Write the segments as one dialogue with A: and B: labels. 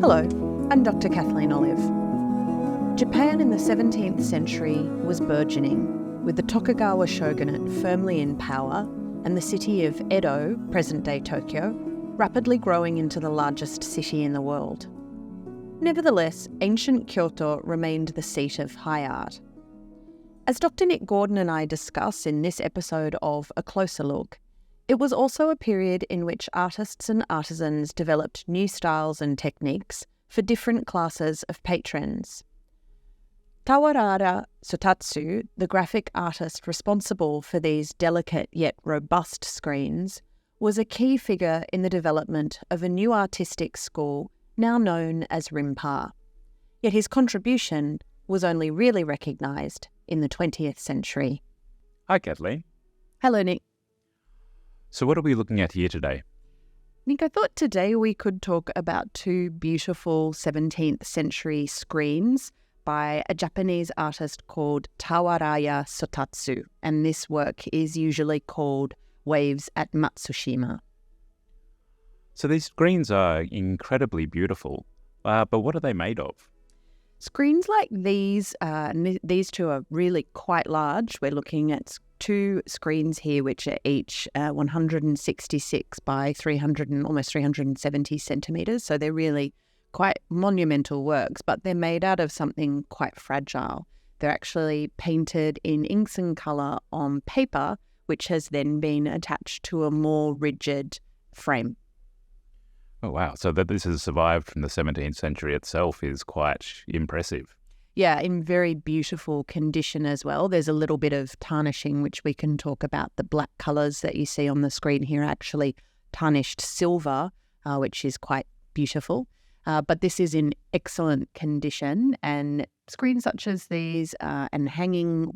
A: Hello, I'm Dr. Kathleen Olive. Japan in the 17th century was burgeoning, with the Tokugawa shogunate firmly in power and the city of Edo, present-day Tokyo, rapidly growing into the largest city in the world. Nevertheless, ancient Kyoto remained the seat of high art. As Dr. Nick Gordon and I discuss in this episode of A Closer Look, it was also a period in which artists and artisans developed new styles and techniques for different classes of patrons. Tawaraya Sotatsu, the graphic artist responsible for these delicate yet robust screens, was a key figure in the development of a new artistic school now known as Rinpa. Yet his contribution was only really recognised in the 20th century.
B: Hi, Kathleen.
A: Hello, Nick.
B: So what are we looking at here today?
A: Nick, I thought today we could talk about two beautiful 17th century screens by a Japanese artist called Tawaraya Sotatsu, and this work is usually called Waves at Matsushima.
B: So these screens are incredibly beautiful, but what are they made of?
A: Screens like these two are really quite large. We're looking at two screens here, which are each 166 by 300 and almost 370 centimetres. So they're really quite monumental works, but they're made out of something quite fragile. They're actually painted in inks and colour on paper, which has then been attached to a more rigid frame.
B: Oh, wow. So that this has survived from the 17th century itself is quite impressive.
A: Yeah, in very beautiful condition as well. There's a little bit of tarnishing, which we can talk about. The black colours that you see on the screen here are actually tarnished silver, which is quite beautiful. But this is in excellent condition, and screens such as these and hanging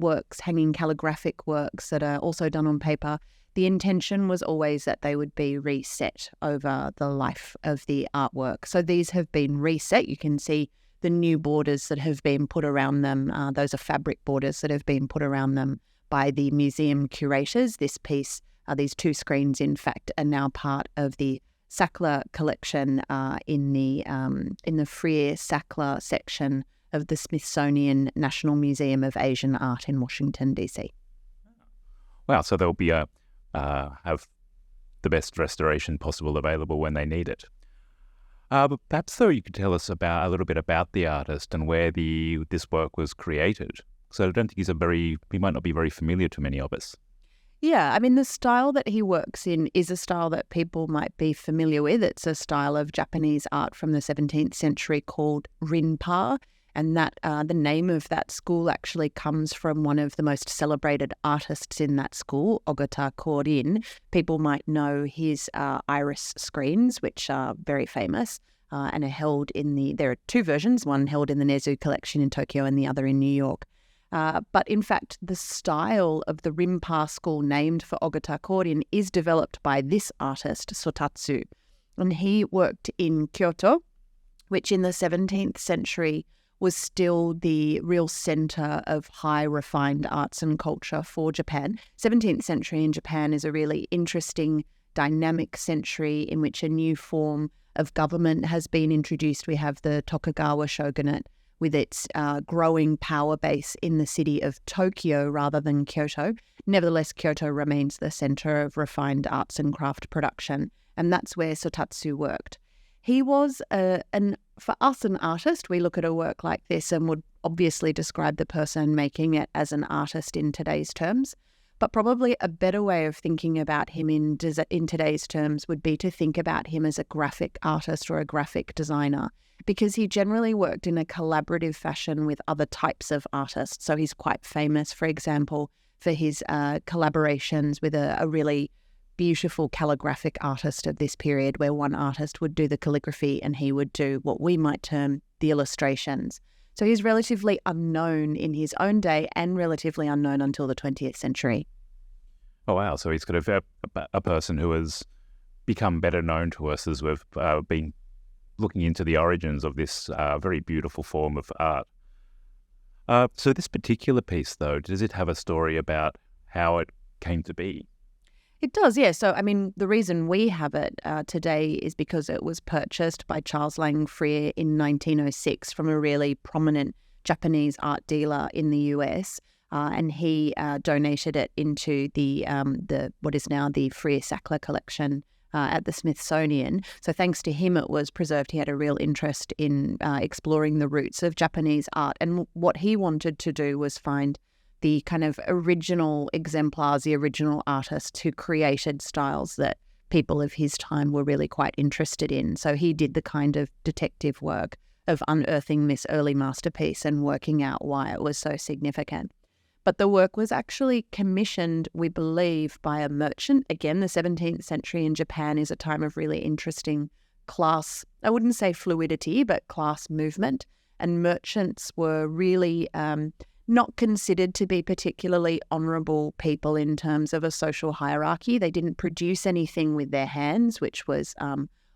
A: calligraphic works that are also done on paper, the intention was always that they would be reset over the life of the artwork. So these have been reset. You can see the new borders that have been put around them. Those are fabric borders that have been put around them by the museum curators. This piece, these two screens, in fact, are now part of the Sackler collection in the Freer Sackler section of the Smithsonian National Museum of Asian Art in Washington, D.C.
B: Wow, so they'll be have the best restoration possible available when they need it. But perhaps, though, you could tell us a little bit about the artist and where this work was created. So I don't think he might not be very familiar to many of us.
A: Yeah, I mean, the style that he works in is a style that people might be familiar with. It's a style of Japanese art from the 17th century called Rinpa, and that the name of that school actually comes from one of the most celebrated artists in that school, Ogata Korin. People might know his iris screens, which are very famous and are held there are two versions, one held in the Nezu collection in Tokyo and the other in New York. But in fact, the style of the Rinpa school named for Ogata Korin is developed by this artist, Sotatsu. And he worked in Kyoto, which in the 17th century was still the real centre of high refined arts and culture for Japan. 17th century in Japan is a really interesting, dynamic century in which a new form of government has been introduced. We have the Tokugawa shogunate with its growing power base in the city of Tokyo rather than Kyoto. Nevertheless, Kyoto remains the centre of refined arts and craft production, and that's where Sotatsu worked. He was, for us, an artist. We look at a work like this and would obviously describe the person making it as an artist in today's terms. But probably a better way of thinking about him in today's terms would be to think about him as a graphic artist or a graphic designer, because he generally worked in a collaborative fashion with other types of artists. So he's quite famous, for example, for his collaborations with a really beautiful calligraphic artist of this period, where one artist would do the calligraphy and he would do what we might term the illustrations. So he's relatively unknown in his own day and relatively unknown until the 20th century.
B: Oh, wow. So he's got a person who has become better known to us as we've been looking into the origins of this very beautiful form of art. So this particular piece, though, does it have a story about how it came to be?
A: It does, yeah. So, I mean, the reason we have it today is because it was purchased by Charles Lang Freer in 1906 from a really prominent Japanese art dealer in the US, and he donated it into the what is now the Freer-Sackler collection at the Smithsonian. So thanks to him, it was preserved. He had a real interest in exploring the roots of Japanese art, and what he wanted to do was find the kind of original exemplars, the original artists who created styles that people of his time were really quite interested in. So he did the kind of detective work of unearthing this early masterpiece and working out why it was so significant. But the work was actually commissioned, we believe, by a merchant. Again, the 17th century in Japan is a time of really interesting class, I wouldn't say fluidity, but class movement. And merchants were really not considered to be particularly honourable people in terms of a social hierarchy. They didn't produce anything with their hands, which was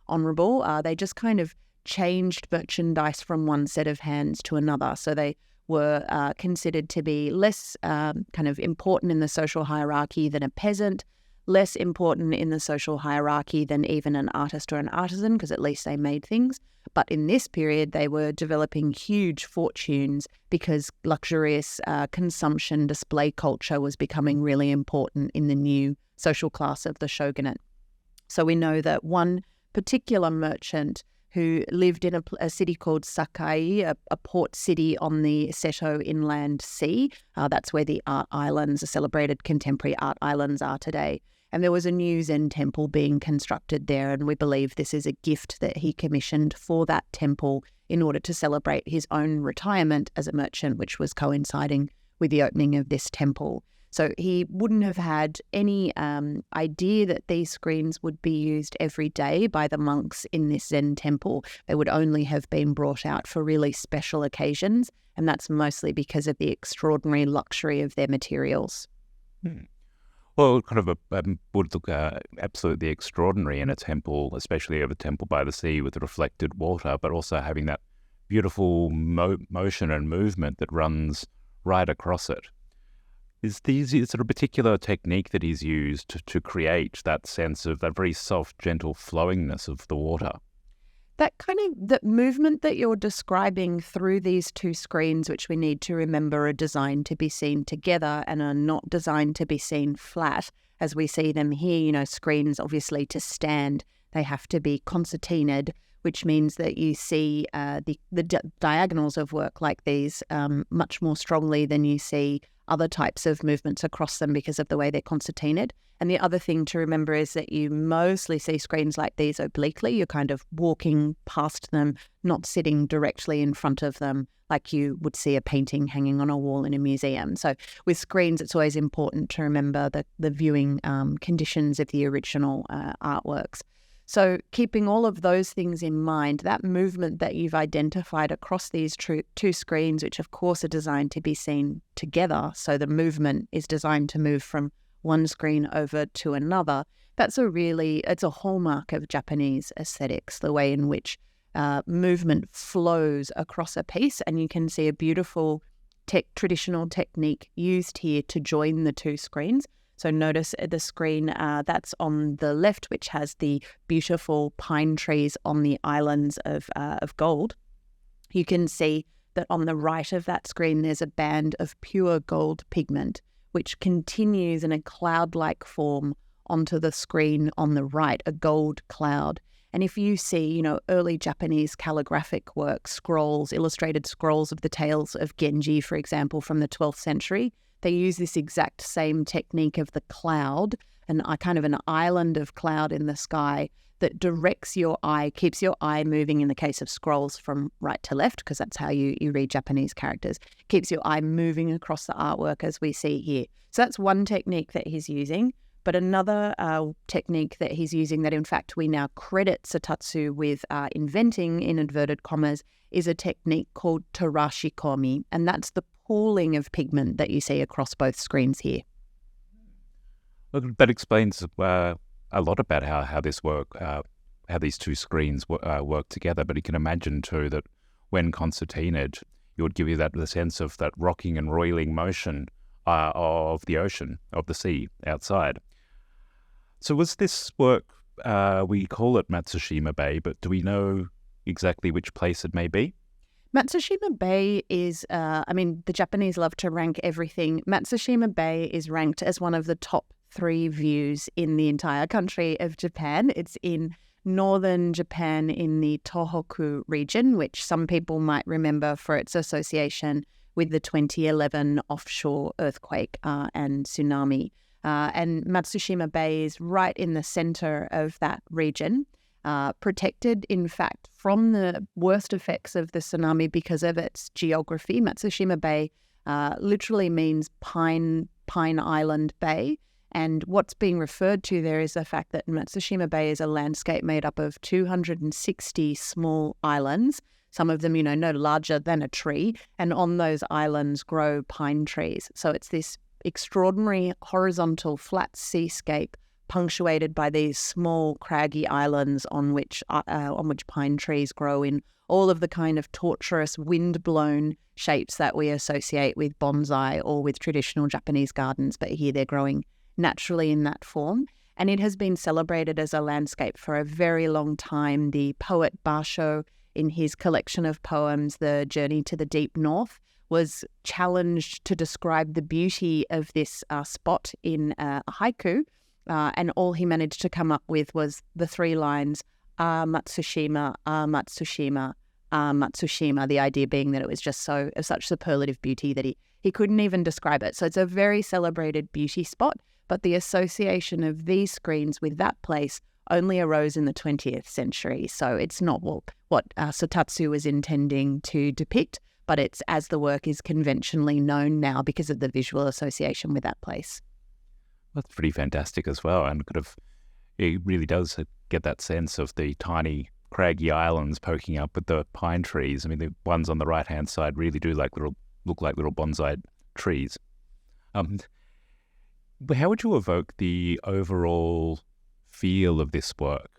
A: honourable. They just kind of changed merchandise from one set of hands to another. So they were considered to be less kind of important in the social hierarchy than a peasant, less important in the social hierarchy than even an artist or an artisan, because at least they made things. But in this period, they were developing huge fortunes because luxurious consumption display culture was becoming really important in the new social class of the shogunate. So we know that one particular merchant who lived in a city called Sakai, a port city on the Seto Inland Sea. That's where the art islands, the celebrated contemporary art islands, are today. And there was a new Zen temple being constructed there, and we believe this is a gift that he commissioned for that temple in order to celebrate his own retirement as a merchant, which was coinciding with the opening of this temple. So he wouldn't have had any idea that these screens would be used every day by the monks in this Zen temple. They would only have been brought out for really special occasions, and that's mostly because of the extraordinary luxury of their materials.
B: Well, kind of would look absolutely extraordinary in a temple, especially of a temple by the sea with reflected water, but also having that beautiful motion and movement that runs right across it. Is there a particular technique that he's used to create that sense of that very soft, gentle flowingness of the water?
A: That kind of the movement that you're describing through these two screens, which we need to remember are designed to be seen together and are not designed to be seen flat, as we see them here, screens obviously to stand, they have to be concertinaed, which means that you see the diagonals of work like these much more strongly than you see other types of movements across them because of the way they're concertinaed. And the other thing to remember is that you mostly see screens like these obliquely. You're kind of walking past them, not sitting directly in front of them like you would see a painting hanging on a wall in a museum. So with screens, it's always important to remember the viewing conditions of the original artworks. So keeping all of those things in mind, that movement that you've identified across these two screens, which of course are designed to be seen together, so the movement is designed to move from one screen over to another, it's a hallmark of Japanese aesthetics, the way in which movement flows across a piece, and you can see a beautiful traditional technique used here to join the two screens. So notice the screen that's on the left, which has the beautiful pine trees on the islands of gold. You can see that on the right of that screen, there's a band of pure gold pigment, which continues in a cloud-like form onto the screen on the right, a gold cloud. And if you see, early Japanese calligraphic work, scrolls, illustrated scrolls of the tales of Genji, for example, from the 12th century, they use this exact same technique of the cloud, and kind of an island of cloud in the sky that directs your eye, keeps your eye moving in the case of scrolls from right to left, because that's how you read Japanese characters, keeps your eye moving across the artwork as we see here. So that's one technique that he's using. But another technique that he's using that, in fact, we now credit Sotatsu with inventing, in inverted commas, is a technique called terashikomi, and that's the pooling of pigment that you see across both screens here.
B: Look, that explains a lot about how this how these two screens work together. But you can imagine too that when concertinaed, it would give you the sense of that rocking and roiling motion of the ocean, of the sea outside. So was this work, we call it Matsushima Bay, but do we know exactly which place it may be?
A: Matsushima Bay is, the Japanese love to rank everything. Matsushima Bay is ranked as one of the top 3 views in the entire country of Japan. It's in northern Japan in the Tohoku region, which some people might remember for its association with the 2011 offshore earthquake and tsunami. And Matsushima Bay is right in the center of that region. Protected, in fact, from the worst effects of the tsunami because of its geography. Matsushima Bay literally means Pine Island Bay. And what's being referred to there is the fact that Matsushima Bay is a landscape made up of 260 small islands, some of them, no larger than a tree. And on those islands grow pine trees. So it's this extraordinary horizontal flat seascape punctuated by these small craggy islands on which pine trees grow in all of the kind of tortuous wind-blown shapes that we associate with bonsai or with traditional Japanese gardens, but here they're growing naturally in that form. And it has been celebrated as a landscape for a very long time. The poet Basho, in his collection of poems, The Journey to the Deep North, was challenged to describe the beauty of this spot in a haiku. And all he managed to come up with was the 3 lines, Matsushima, Matsushima, Matsushima, the idea being that it was just of such superlative beauty that he couldn't even describe it. So it's a very celebrated beauty spot, but the association of these screens with that place only arose in the 20th century. So it's not what Sotatsu was intending to depict, but it's as the work is conventionally known now because of the visual association with that place.
B: That's pretty fantastic as well, and it really does get that sense of the tiny craggy islands poking up with the pine trees. I mean, the ones on the right-hand side really do look like little bonsai trees. But how would you evoke the overall feel of this work?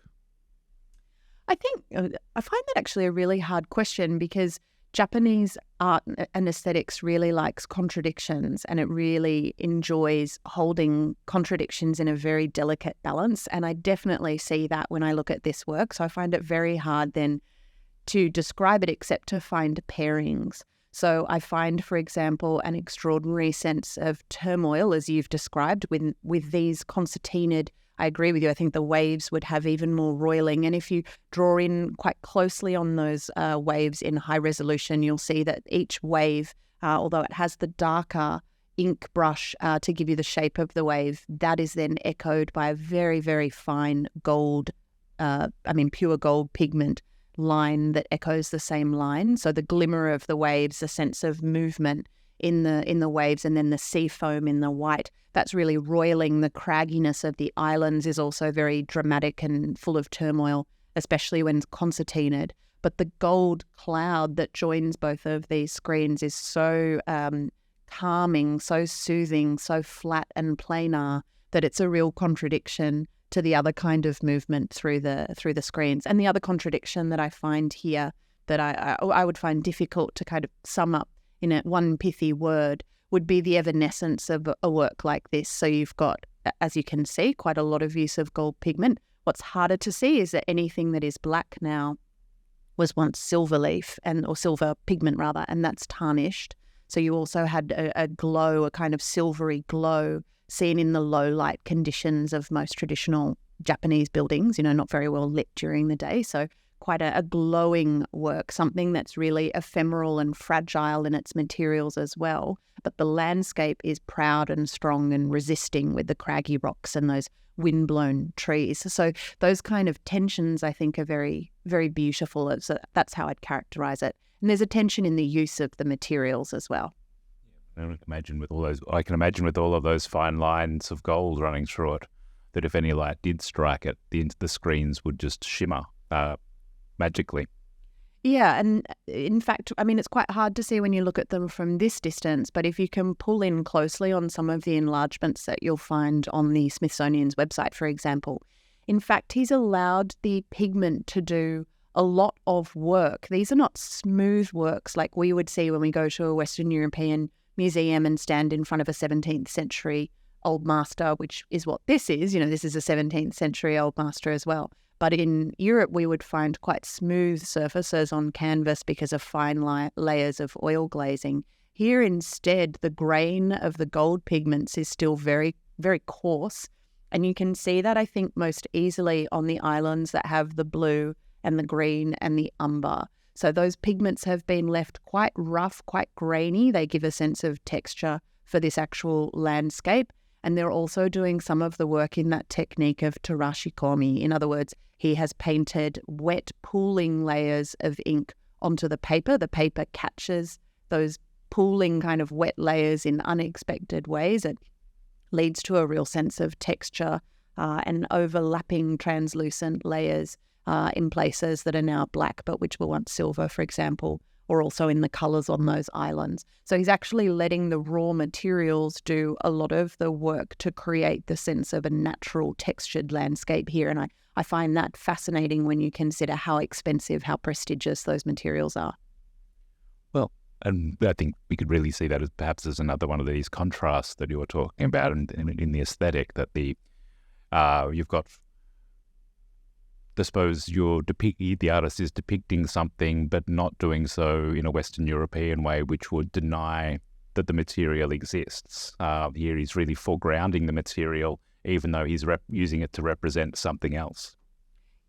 A: I find that actually a really hard question because Japanese art and aesthetics really likes contradictions, and it really enjoys holding contradictions in a very delicate balance. And I definitely see that when I look at this work. So I find it very hard then to describe it except to find pairings. So I find, for example, an extraordinary sense of turmoil, as you've described, with these concertinaed. I agree with you. I think the waves would have even more roiling. And if you draw in quite closely on those waves in high resolution, you'll see that each wave, although it has the darker ink brush to give you the shape of the wave, that is then echoed by a very, very fine gold, pure gold pigment line that echoes the same line. So the glimmer of the waves, the sense of movement in the waves, and then the sea foam in the white, that's really roiling. The cragginess of the islands is also very dramatic and full of turmoil, especially when concertinaed. But the gold cloud that joins both of these screens is so calming, so soothing, so flat and planar that it's a real contradiction to the other kind of movement through the screens. And the other contradiction that I find here that I would find difficult to kind of sum up in one pithy word would be the evanescence of a work like this. So you've got, as you can see, quite a lot of use of gold pigment. What's harder to see is that anything that is black now was once silver leaf or silver pigment rather, and that's tarnished. So you also had a glow, a kind of silvery glow seen in the low light conditions of most traditional Japanese buildings, not very well lit during the day. So quite a glowing work, something that's really ephemeral and fragile in its materials as well. But the landscape is proud and strong and resisting with the craggy rocks and those windblown trees. So those kind of tensions, I think, are very, very beautiful. So that's how I'd characterize it. And there's a tension in the use of the materials as well.
B: I can imagine with all of those fine lines of gold running through it, that if any light did strike it, the screens would just shimmer magically.
A: Yeah, and in fact, it's quite hard to see when you look at them from this distance, but if you can pull in closely on some of the enlargements that you'll find on the Smithsonian's website, for example, in fact, he's allowed the pigment to do a lot of work. These are not smooth works like we would see when we go to a Western European museum and stand in front of a 17th century old master, which is what this is. This is a 17th century old master as well. But in Europe, we would find quite smooth surfaces on canvas because of fine layers of oil glazing. Here, instead, the grain of the gold pigments is still very, very coarse. And you can see that, I think, most easily on the islands that have the blue and the green and the umber. So those pigments have been left quite rough, quite grainy. They give a sense of texture for this actual landscape. And they're also doing some of the work in that technique of terashikomi. In other words, he has painted wet pooling layers of ink onto the paper. The paper catches those pooling kind of wet layers in unexpected ways. It leads to a real sense of texture and overlapping translucent layers in places that are now black but which were once silver, for example, or also in the colours on those islands. So he's actually letting the raw materials do a lot of the work to create the sense of a natural textured landscape here. And I find that fascinating when you consider how expensive, how prestigious those materials are.
B: Well, and I think we could really see that as perhaps as another one of these contrasts that you were talking about in the aesthetic, that you've got, I suppose, the artist is depicting something but not doing so in a Western European way, which would deny that the material exists. Here he's really foregrounding the material, even though he's using it to represent something else.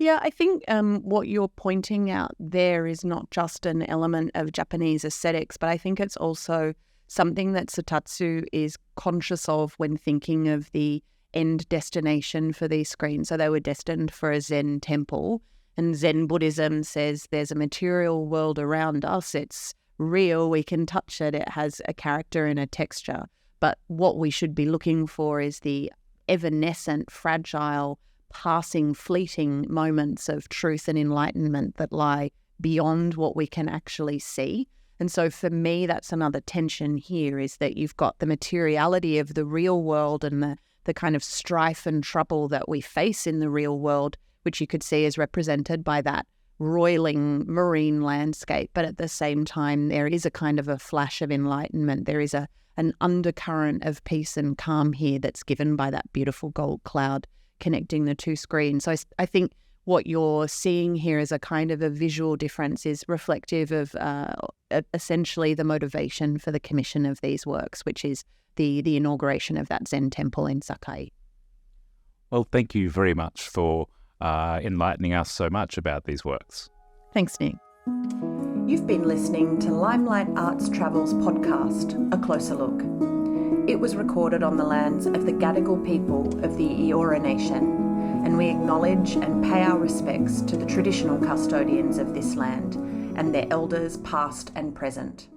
A: Yeah, I think what you're pointing out there is not just an element of Japanese aesthetics, but I think it's also something that Sotatsu is conscious of when thinking of the end destination for these screens. So they were destined for a Zen temple, and Zen Buddhism says there's a material world around us. It's real, we can touch it, it has a character and a texture. But what we should be looking for is the evanescent, fragile, passing, fleeting moments of truth and enlightenment that lie beyond what we can actually see. And so for me, that's another tension here, is that you've got the materiality of the real world and the kind of strife and trouble that we face in the real world, which you could see is represented by that roiling marine landscape. But at the same time, there is a kind of a flash of enlightenment. There is an undercurrent of peace and calm here that's given by that beautiful gold cloud connecting the two screens. So I think what you're seeing here as a kind of a visual difference is reflective of essentially the motivation for the commission of these works, which is the inauguration of that Zen temple in Sakai.
B: Well, thank you very much for enlightening us so much about these works.
A: Thanks, Nick. You've been listening to Limelight Arts Travels podcast, A Closer Look. It was recorded on the lands of the Gadigal people of the Eora Nation, and we acknowledge and pay our respects to the traditional custodians of this land and their elders past and present.